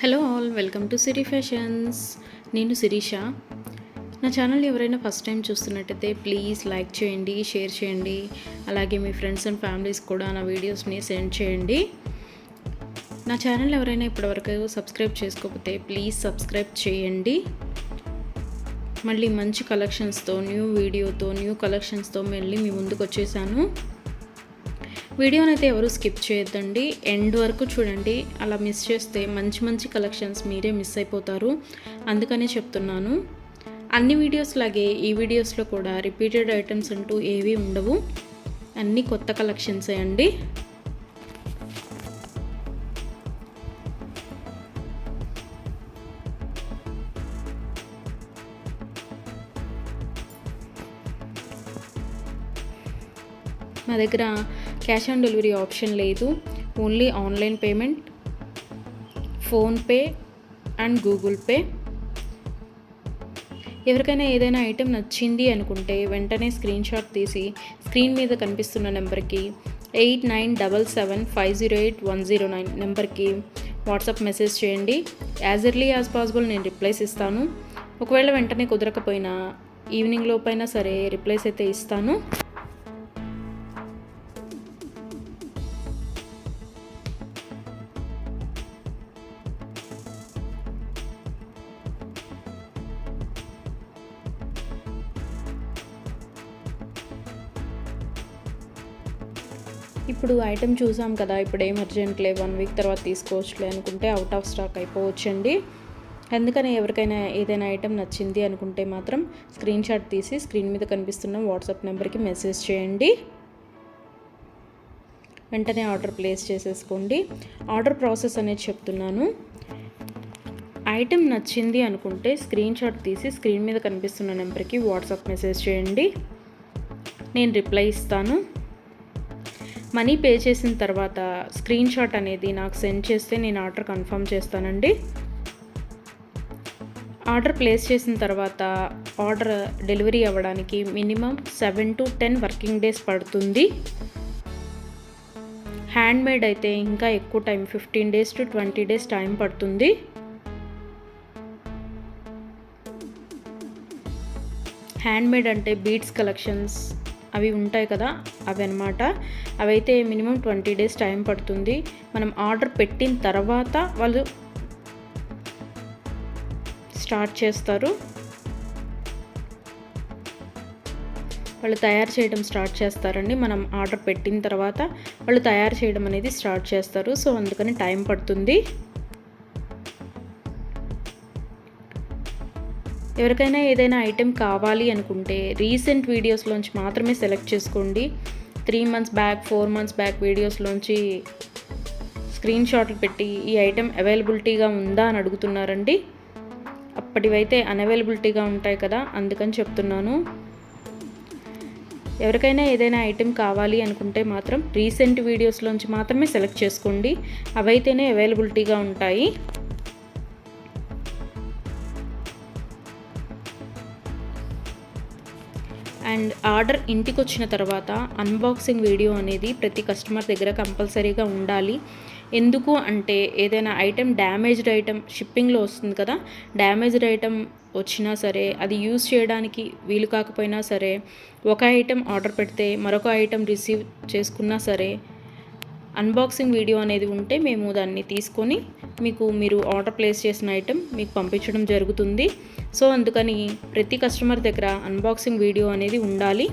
Hello all, welcome to Siri fashions. నేను శిరీష. నా channel ఎవరైనా ఫస్ట్ టైం చూస్తున్నట్టయితే ప్లీజ్ లైక్ చేయండి, షేర్ చేయండి. అలాగే మీ ఫ్రెండ్స్ అండ్ ఫ్యామిలీస్ కూడా నా వీడియోస్ని సెండ్ చేయండి. నా ఛానల్ ఎవరైనా ఇప్పటివరకు సబ్స్క్రైబ్ చేసుకోకపోతే ప్లీజ్ సబ్స్క్రైబ్ చేయండి. మళ్ళీ మంచి కలెక్షన్స్తో, న్యూ వీడియోతో, న్యూ కలెక్షన్స్తో మళ్ళీ మీ ముందుకు వచ్చేసాను. వీడియోని అయితే ఎవరు స్కిప్ చేయొద్దండి, ఎండ్ వరకు చూడండి. అలా మిస్ చేస్తే మంచి మంచి కలెక్షన్స్ మీరే మిస్ అయిపోతారు. అందుకనే చెప్తున్నాను. అన్ని వీడియోస్ లాగే ఈ వీడియోస్లో కూడా రిపీటెడ్ ఐటమ్స్ అంటూ ఏవీ ఉండవు, అన్నీ కొత్త కలెక్షన్సే అండి. మా దగ్గర క్యాష్ ఆన్ డెలివరీ ఆప్షన్ లేదు, only online payment, PhonePe and Google pay. ఎవరికైనా ఏదైనా ఐటెం నచ్చింది అనుకుంటే వెంటనే స్క్రీన్ షాట్ తీసి స్క్రీన్ మీద కనిపిస్తున్న నెంబర్కి 8977508109 నెంబర్కి వాట్సాప్ మెసేజ్ చేయండి. యాజ్ ఎర్లీ యాజ్ పాసిబుల్ నేను రిప్లైస్ ఇస్తాను. ఒకవేళ వెంటనే కుదరకపోయినా ఈవినింగ్ లోపైనా సరే రిప్లైస్ అయితే ఇస్తాను. ఇప్పుడు ఐటెం చూసాం కదా, ఇప్పుడు ఏం అర్జెంట్లే, 1 వీక్ తర్వాత తీసుకోవచ్చులే అనుకుంటే అవుట్ ఆఫ్ స్టాక్ అయిపోవచ్చండి. అందుకని ఎవరికైనా ఏదైనా ఐటెం నచ్చింది అనుకుంటే మాత్రం స్క్రీన్ షాట్ తీసి స్క్రీన్ మీద కనిపిస్తున్న వాట్సాప్ నెంబర్కి మెసేజ్ చేయండి. వెంటనే ఆర్డర్ ప్లేస్ చేసేసుకోండి. ఆర్డర్ ప్రాసెస్ అనేది చెప్తున్నాను. ఐటెం నచ్చింది అనుకుంటే స్క్రీన్ షాట్ తీసి స్క్రీన్ మీద కనిపిస్తున్న నెంబర్కి వాట్సాప్ మెసేజ్ చేయండి, నేను రిప్లై ఇస్తాను. మనీ పే చేసిన తర్వాత స్క్రీన్ షాట్ అనేది నాకు సెండ్ చేస్తే నేను ఆర్డర్ కన్ఫర్మ్ చేస్తానండి. ఆర్డర్ ప్లేస్ చేసిన తర్వాత ఆర్డర్ డెలివరీ అవ్వడానికి మినిమం 7 to 10 వర్కింగ్ డేస్ పడుతుంది. హ్యాండ్మేడ్ అయితే ఇంకా ఎక్కువ time, 15 days to 20 days time పడుతుంది. హ్యాండ్మేడ్ అంటే బీడ్స్ కలెక్షన్స్ అవి ఉంటాయి కదా, అవి అన్నమాట. అవైతే మినిమం 20 days టైం పడుతుంది. మనం ఆర్డర్ పెట్టిన తర్వాత వాళ్ళు స్టార్ట్ చేస్తారు, వాళ్ళు తయారు చేయడం స్టార్ట్ చేస్తారండి. మనం ఆర్డర్ పెట్టిన తర్వాత వాళ్ళు తయారు చేయడం అనేది స్టార్ట్ చేస్తారు. సో అందుకని టైం పడుతుంది. ఎవరికైనా ఏదైనా ఐటెం కావాలి అనుకుంటే రీసెంట్ వీడియోస్లోంచి మాత్రమే సెలెక్ట్ చేసుకోండి. 3 months బ్యాక్, 4 months బ్యాక్ వీడియోస్లోంచి స్క్రీన్ షాట్లు పెట్టి ఈ ఐటెం అవైలబిలిటీగా ఉందా అని అడుగుతున్నారండి. అప్పటివైతే అన్అవైలబిలిటీగా ఉంటాయి కదా, అందుకని చెప్తున్నాను. ఎవరికైనా ఏదైనా ఐటెం కావాలి అనుకుంటే మాత్రం రీసెంట్ వీడియోస్లోంచి మాత్రమే సెలెక్ట్ చేసుకోండి, అవైతేనే అవైలబిలిటీగా ఉంటాయి. అండ్ ఆర్డర్ ఇంటికి వచ్చిన తర్వాత అన్బాక్సింగ్ వీడియో అనేది ప్రతి కస్టమర్ దగ్గర కంపల్సరీగా ఉండాలి. ఎందుకు అంటే ఏదైనా ఐటెం డ్యామేజ్డ్ ఐటెం షిప్పింగ్లో వస్తుంది కదా, డ్యామేజ్డ్ ఐటెం వచ్చినా సరే, అది యూజ్ చేయడానికి వీలు కాకపోయినా సరే, ఒక ఐటెం ఆర్డర్ పెడితే మరొక ఐటెం రిసీవ్ చేసుకున్నా సరే, అన్బాక్సింగ్ వీడియో అనేది ఉంటే మేము దాన్ని తీసుకొని మీరు ఆర్డర్ ప్లేస్ చేసిన ఐటెం మీకు పంపించడం జరుగుతుంది. సో అందుకని ప్రతి కస్టమర్ దగ్గర అన్బాక్సింగ్ వీడియో అనేది ఉండాలి.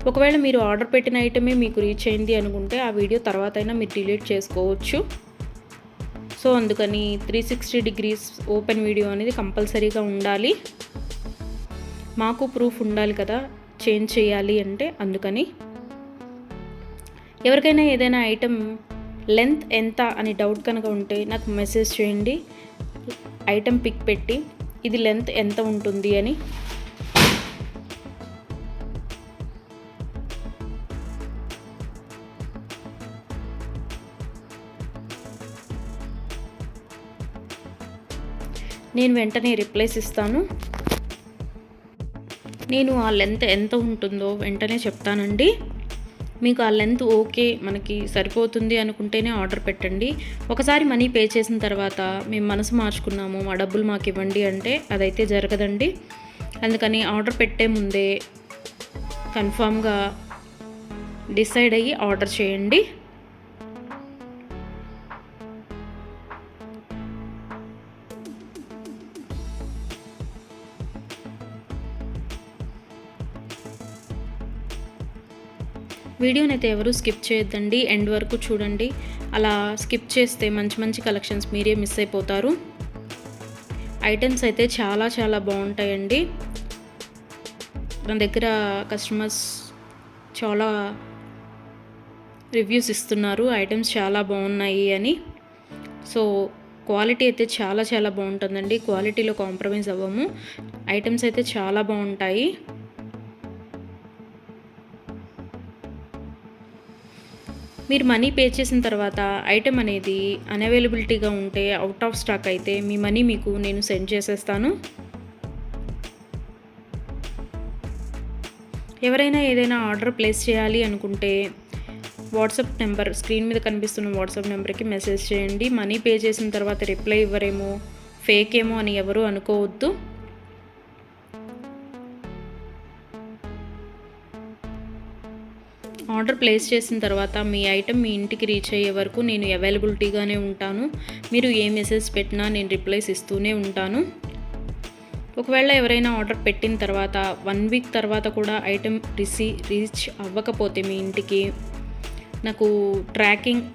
ఒకవేళ మీరు ఆర్డర్ పెట్టిన ఐటమే మీకు రీచ్ అయింది అనుకుంటే ఆ వీడియో తర్వాత అయినా మీరు డిలీట్ చేసుకోవచ్చు. సో అందుకని 360 degrees ఓపెన్ వీడియో అనేది కంపల్సరీగా ఉండాలి. మాకు ప్రూఫ్ ఉండాలి కదా చేంజ్ చేయాలి అంటే, అందుకని. ఎవరికైనా ఏదైనా ఐటెం లెంత్ ఎంత అని డౌట్ కనుక ఉంటే నాకు మెసేజ్ చేయండి, ఐటెం పిక్ పెట్టి ఇది లెంత్ ఎంత ఉంటుంది అని. నేను వెంటనే రిప్లైస్ ఇస్తాను. నేను ఆ లెంత్ ఎంత ఉంటుందో వెంటనే చెప్తానండి. మీకు ఆ లెంత్ ఓకే, మనకి సరిపోతుంది అనుకుంటేనే ఆర్డర్ పెట్టండి. ఒకసారి మనీ పే చేసిన తర్వాత మేము మనసు మార్చుకున్నాము, మా డబ్బులు మాకు ఇవ్వండి అంటే అదైతే జరగదండి. అందుకని ఆర్డర్ పెట్టే ముందే కన్ఫామ్గా డిసైడ్ అయ్యి ఆర్డర్ చేయండి. వీడియోని అయితే ఎవరు స్కిప్ చేయొద్దండి, ఎండ్ వరకు చూడండి. అలా స్కిప్ చేస్తే మంచి మంచి కలెక్షన్స్ మీరే మిస్ అయిపోతారు. ఐటమ్స్ అయితే చాలా చాలా బాగుంటాయండి. నా దగ్గర కస్టమర్స్ చాలా రివ్యూస్ ఇస్తున్నారు, ఐటమ్స్ చాలా బాగున్నాయి అని. సో క్వాలిటీ అయితే చాలా చాలా బాగుంటుందండి, క్వాలిటీలో కాంప్రమైజ్ అవ్వము. ఐటమ్స్ అయితే చాలా బాగుంటాయి. మీరు మనీ పే చేసిన తర్వాత ఐటెం అనేది అన్అవైలబిలిటీగా ఉంటే, అవుట్ ఆఫ్ స్టాక్ అయితే మీ మనీ మీకు నేను సెండ్ చేసేస్తాను. ఎవరైనా ఏదైనా ఆర్డర్ ప్లేస్ చేయాలి అనుకుంటే వాట్సాప్ నెంబర్, స్క్రీన్ మీద కనిపిస్తున్న వాట్సాప్ నెంబర్కి మెసేజ్ చేయండి. మనీ పే చేసిన తర్వాత రిప్లై ఇవ్వరేమో, ఫేక్ ఏమో అని ఎవరు అనుకోవద్దు. ఆర్డర్ ప్లేస్ చేసిన తర్వాత మీ ఐటెం మీ ఇంటికి రీచ్ అయ్యే వరకు నేను అవైలబిలిటీగానే ఉంటాను. మీరు ఏ మెసేజ్ పెట్టినా నేను రిప్లైస్ ఇస్తూనే ఉంటాను. ఒకవేళ ఎవరైనా ఆర్డర్ పెట్టిన తర్వాత 1 వీక్ తర్వాత కూడా ఐటెం రీచ్ అవ్వకపోతే మీ ఇంటికి నాకు ట్రాకింగ్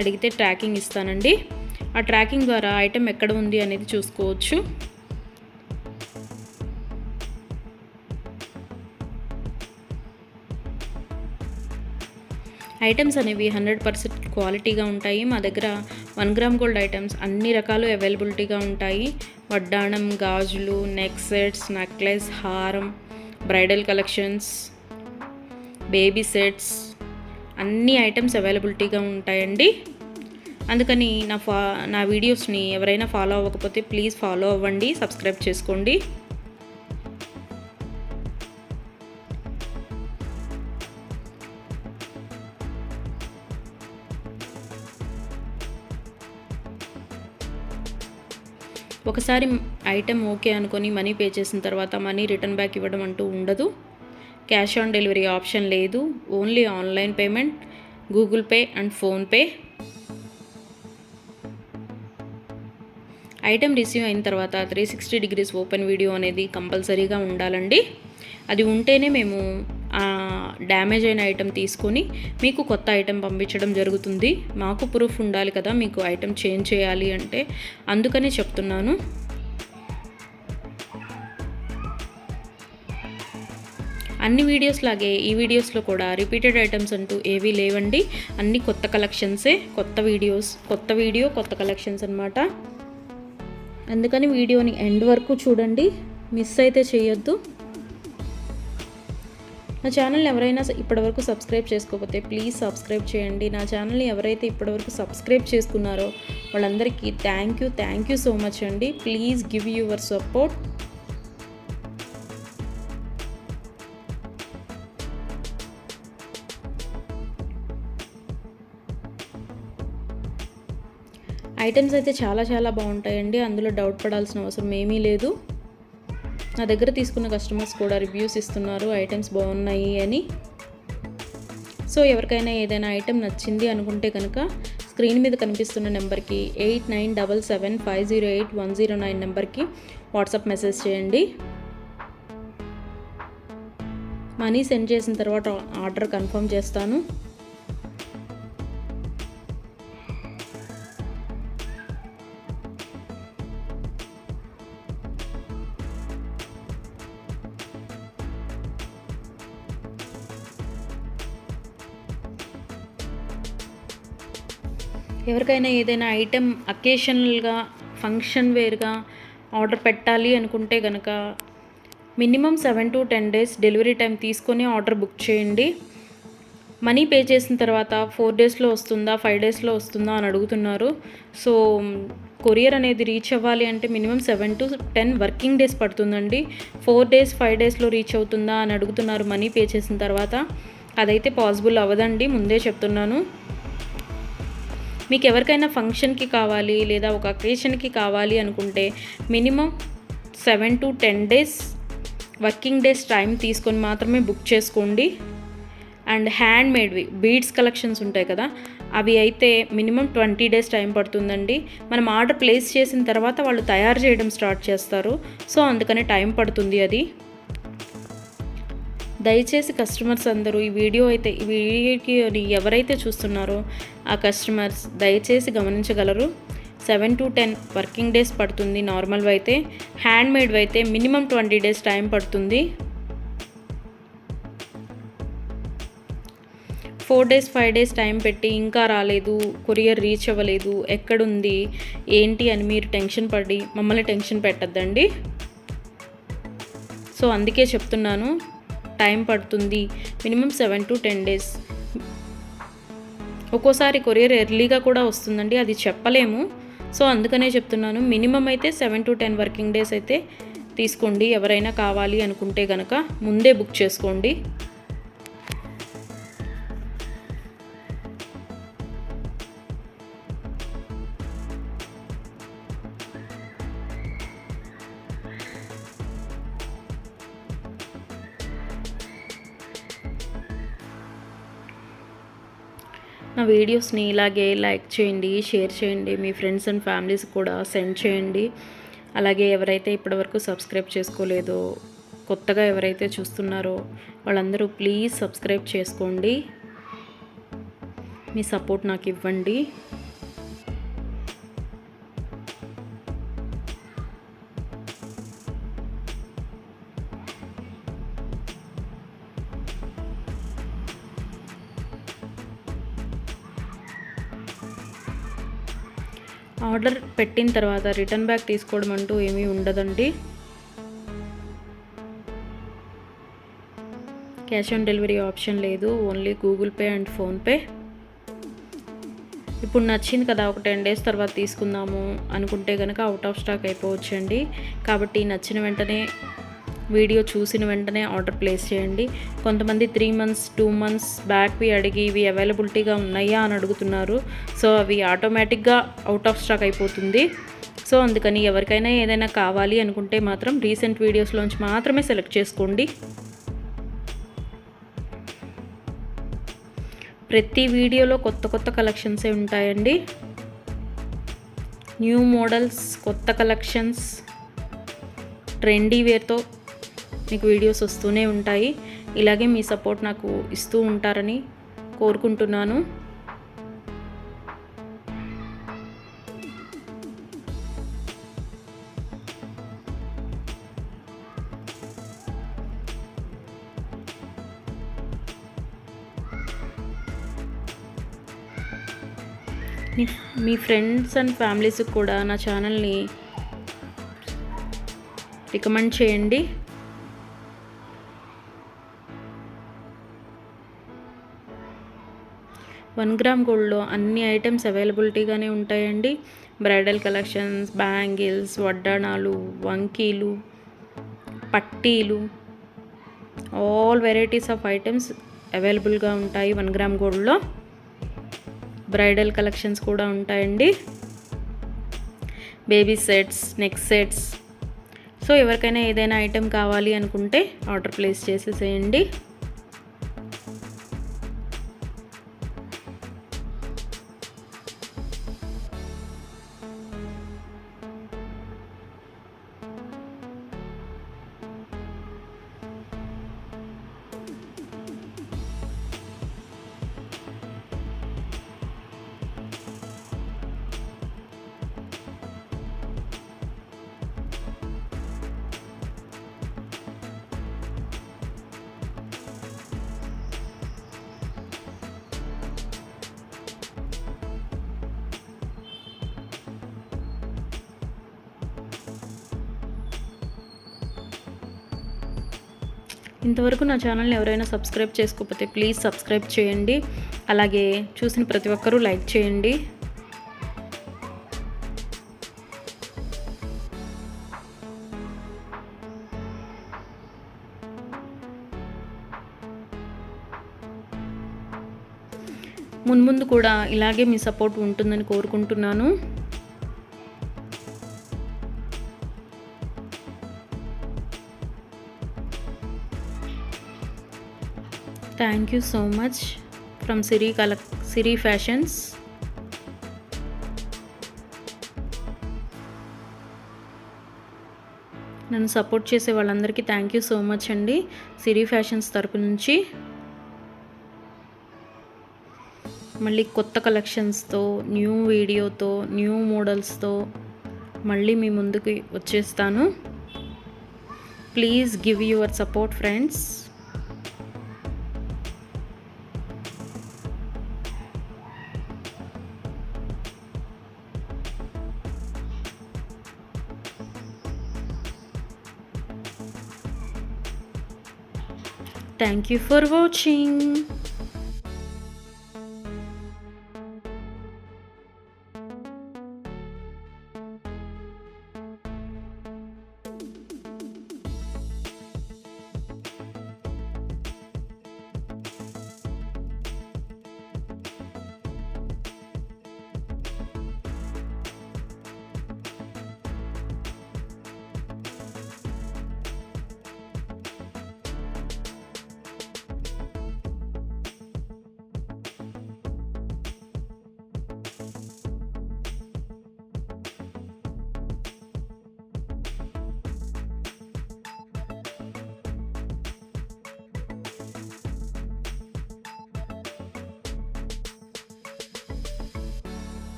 అడిగితే ట్రాకింగ్ ఇస్తానండి. ఆ ట్రాకింగ్ ద్వారా ఐటెం ఎక్కడ ఉంది అనేది చూసుకోవచ్చు. ఐటమ్స్ అనేవి 100% క్వాలిటీగా ఉంటాయి. మా దగ్గర 1 గ్రామ్ గోల్డ్ ఐటమ్స్ అన్ని రకాలు అవైలబిలిటీగా ఉంటాయి. వడ్డాణం, గాజులు, నెక్ సెట్స్, నెక్లెస్, హారం, బ్రైడల్ కలెక్షన్స్, బేబీ సెట్స్, అన్ని ఐటమ్స్ అవైలబిలిటీగా ఉంటాయండి. అందుకని నా వీడియోస్ని ఎవరైనా ఫాలో అవ్వకపోతే ప్లీజ్ ఫాలో అవ్వండి, సబ్స్క్రైబ్ చేసుకోండి. ఒకసారి ఐటెం ఓకే అనుకొని మనీ పే చేసిన తర్వాత మనీ రిటర్న్ బ్యాక్ ఇవ్వడం అంటూ ఉండదు. క్యాష్ ఆన్ డెలివరీ ఆప్షన్ లేదు. Only online payment, Google pay and PhonePe. Item receive అయిన తర్వాత 360 డిగ్రీస్ ఓపెన్ వీడియో అనేది కంపల్సరీగా ఉండాలండి. అది ఉంటేనే మేము డ్యామేజ్ అయిన ఐటెం తీసుకొని మీకు కొత్త ఐటెం పంపించడం జరుగుతుంది. మాకు ప్రూఫ్ ఉండాలి కదా మీకు ఐటెం చేంజ్ చేయాలి అంటే, అందుకనే చెప్తున్నాను. అన్ని వీడియోస్ లాగే ఈ వీడియోస్లో కూడా రిపీటెడ్ ఐటమ్స్ అంటూ ఏవీ లేవండి. అన్ని కొత్త కలెక్షన్సే, కొత్త వీడియో కొత్త కలెక్షన్స్ అన్నమాట. అందుకని వీడియోని ఎండ్ వరకు చూడండి, మిస్ అయితే చేయొద్దు. నా ఛానల్ని ఎవరైనా ఇప్పటివరకు సబ్స్క్రైబ్ చేసుకోకపోతే ప్లీజ్ సబ్స్క్రైబ్ చేయండి. నా ఛానల్ని ఎవరైతే ఇప్పటివరకు సబ్స్క్రైబ్ చేసుకున్నారో వాళ్ళందరికీ థ్యాంక్ యూ సో మచ్ అండి. Please give your support. Items అయితే చాలా చాలా బాగుంటాయండి, అందులో డౌట్ పడాల్సిన అవసరం ఏమీ లేదు. నా దగ్గర తీసుకున్న కస్టమర్స్ కూడా రివ్యూస్ ఇస్తున్నారు ఐటమ్స్ బాగున్నాయి అని. సో ఎవరికైనా ఏదైనా ఐటెం నచ్చింది అనుకుంటే కనుక స్క్రీన్ మీద కనిపిస్తున్న నెంబర్కి 8977508109 నెంబర్కి వాట్సాప్ మెసేజ్ చేయండి. మనీ సెండ్ చేసిన తర్వాత ఆర్డర్ కన్ఫర్మ్ చేస్తాను. ఎవరికైనా ఏదైనా ఐటెం అకేషనల్గా, ఫంక్షన్ వేర్గా ఆర్డర్ పెట్టాలి అనుకుంటే కనుక minimum 7 to 10 days delivery time తీసుకొని ఆర్డర్ బుక్ చేయండి. మనీ పే చేసిన తర్వాత 4 daysలో వస్తుందా, 5 daysలో వస్తుందా అని అడుగుతున్నారు. సో కొరియర్ అనేది రీచ్ అవ్వాలి అంటే మినిమం 7 to 10 వర్కింగ్ డేస్ పడుతుందండి. 4 days 5 daysలో రీచ్ అవుతుందా అని అడుగుతున్నారు మనీ పే చేసిన తర్వాత. అదైతే పాసిబుల్ అవ్వదండి, ముందే చెప్తున్నాను. మీకు ఎవరికైనా ఫంక్షన్కి కావాలి లేదా ఒక అకేషన్కి కావాలి అనుకుంటే minimum 7 to 10 days working days time తీసుకొని మాత్రమే బుక్ చేసుకోండి. అండ్ హ్యాండ్ మేడ్వి బీడ్స్ కలెక్షన్స్ ఉంటాయి కదా, అవి అయితే మినిమం 20 డేస్ టైం పడుతుందండి. మనం ఆర్డర్ ప్లేస్ చేసిన తర్వాత వాళ్ళు తయారు చేయడం స్టార్ట్ చేస్తారు, సో అందుకని టైం పడుతుంది అది. దయచేసి కస్టమర్స్ అందరూ ఈ వీడియోకి ఎవరైతే చూస్తున్నారో ఆ కస్టమర్స్ దయచేసి గమనించగలరు. 7 to 10 వర్కింగ్ డేస్ పడుతుంది నార్మల్వి అయితే. హ్యాండ్ మేడ్వి అయితే మినిమం 20 డేస్ టైం పడుతుంది. 4 డేస్ 5 డేస్ టైం పెట్టి ఇంకా రాలేదు, కొరియర్ రీచ్ అవ్వలేదు, ఎక్కడుంది ఏంటి అని మీరు టెన్షన్ పడి మమ్మల్ని టెన్షన్ పెట్టద్దండి. సో అందుకే చెప్తున్నాను, టైం పడుతుంది మినిమం 7 to 10 డేస్. ఒక్కోసారి కొరియర్ ఎర్లీగా కూడా వస్తుందండి, అది చెప్పలేము. సో అందుకనే చెప్తున్నాను, మినిమం అయితే 7 to 10 వర్కింగ్ డేస్ అయితే తీసుకోండి. ఎవరైనా కావాలి అనుకుంటే కనుక ముందే బుక్ చేసుకోండి. నా వీడియోస్ని ఇలాగే లైక్ చేయండి, షేర్ చేయండి, మీ ఫ్రెండ్స్ అండ్ ఫ్యామిలీస్ కూడా సెండ్ చేయండి. అలాగే ఎవరైతే ఇప్పటివరకు సబ్స్క్రైబ్ చేసుకోలేదో, కొత్తగా ఎవరైతే చూస్తున్నారో వాళ్ళందరూ ప్లీజ్ సబ్స్క్రైబ్ చేసుకోండి. మీ సపోర్ట్ నాకు ఇవ్వండి. ఆర్డర్ పెట్టిన తర్వాత రిటర్న్ బ్యాక్ తీసుకోవడం అంటూ ఏమీ ఉండదండి. క్యాష్ ఆన్ డెలివరీ ఆప్షన్ లేదు, only Google pay and PhonePe. ఇప్పుడు నచ్చింది కదా, ఒక 10 డేస్ తర్వాత తీసుకుందాము అనుకుంటే కనుక అవుట్ ఆఫ్ స్టాక్ అయిపోవచ్చండి. కాబట్టి నచ్చిన వెంటనే, వీడియో చూసిన వెంటనే ఆర్డర్ ప్లేస్ చేయండి. కొంతమంది 3 months 2 months బ్యాక్వి అడిగి ఇవి అవైలబిలిటీగా ఉన్నాయా అని అడుగుతున్నారు. సో అవి ఆటోమేటిక్గా అవుట్ ఆఫ్ స్టాక్ అయిపోతుంది. సో అందుకని ఎవరికైనా ఏదైనా కావాలి అనుకుంటే మాత్రం రీసెంట్ వీడియోస్లోంచి మాత్రమే సెలెక్ట్ చేసుకోండి. ప్రతి వీడియోలో కొత్త కొత్త కలెక్షన్సే ఉంటాయండి. న్యూ మోడల్స్, కొత్త కలెక్షన్స్, ట్రెండీ వేర్తో మీకు వీడియోస్ వస్తూనే ఉంటాయి. ఇలాగే మీ సపోర్ట్ నాకు ఇస్తూ ఉంటారని కోరుకుంటున్నాను. మీ ఫ్రెండ్స్ అండ్ ఫ్యామిలీస్ కూడా నా ఛానల్ని రికమెండ్ చేయండి. వన్ గ్రామ్ గోల్డ్లో అన్ని ఐటమ్స్ అవైలబిలిటీగానే ఉంటాయండి. బ్రైడల్ కలెక్షన్స్, బ్యాంగిల్స్, వడ్డాణాలు, వంకీలు, పట్టీలు, ఆల్ వెరైటీస్ ఆఫ్ ఐటమ్స్ అవైలబుల్గా ఉంటాయి 1 గ్రామ్ గోల్డ్లో. బ్రైడల్ కలెక్షన్స్ కూడా ఉంటాయండి. Baby sets, neck sets. So ఎవరికైనా ఏదైనా ఐటెం కావాలి అనుకుంటే ఆర్డర్ ప్లేస్ చేసేసేయండి. ఇంతవరకు నా ఛానల్ని ఎవరైనా సబ్స్క్రైబ్ చేసుకోకపోతే ప్లీజ్ సబ్స్క్రైబ్ చేయండి. అలాగే చూసిన ప్రతి ఒక్కరూ లైక్ చేయండి. మున్ముందు కూడా ఇలాగే మీ సపోర్ట్ ఉంటుందని కోరుకుంటున్నాను. Thank you so much from Siri fashions. నన్ను సపోర్ట్ చేసే వాళ్ళందరికీ థ్యాంక్ యూ సో మచ్ అండి సిరి ఫ్యాషన్స్ తరపు నుంచి. మళ్ళీ కొత్త కలెక్షన్స్తో, న్యూ వీడియోతో, న్యూ మోడల్స్తో మళ్ళీ మీ ముందుకు వచ్చేస్తాను. Please give your support friends. Thank you for watching.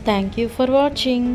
Thank you for watching.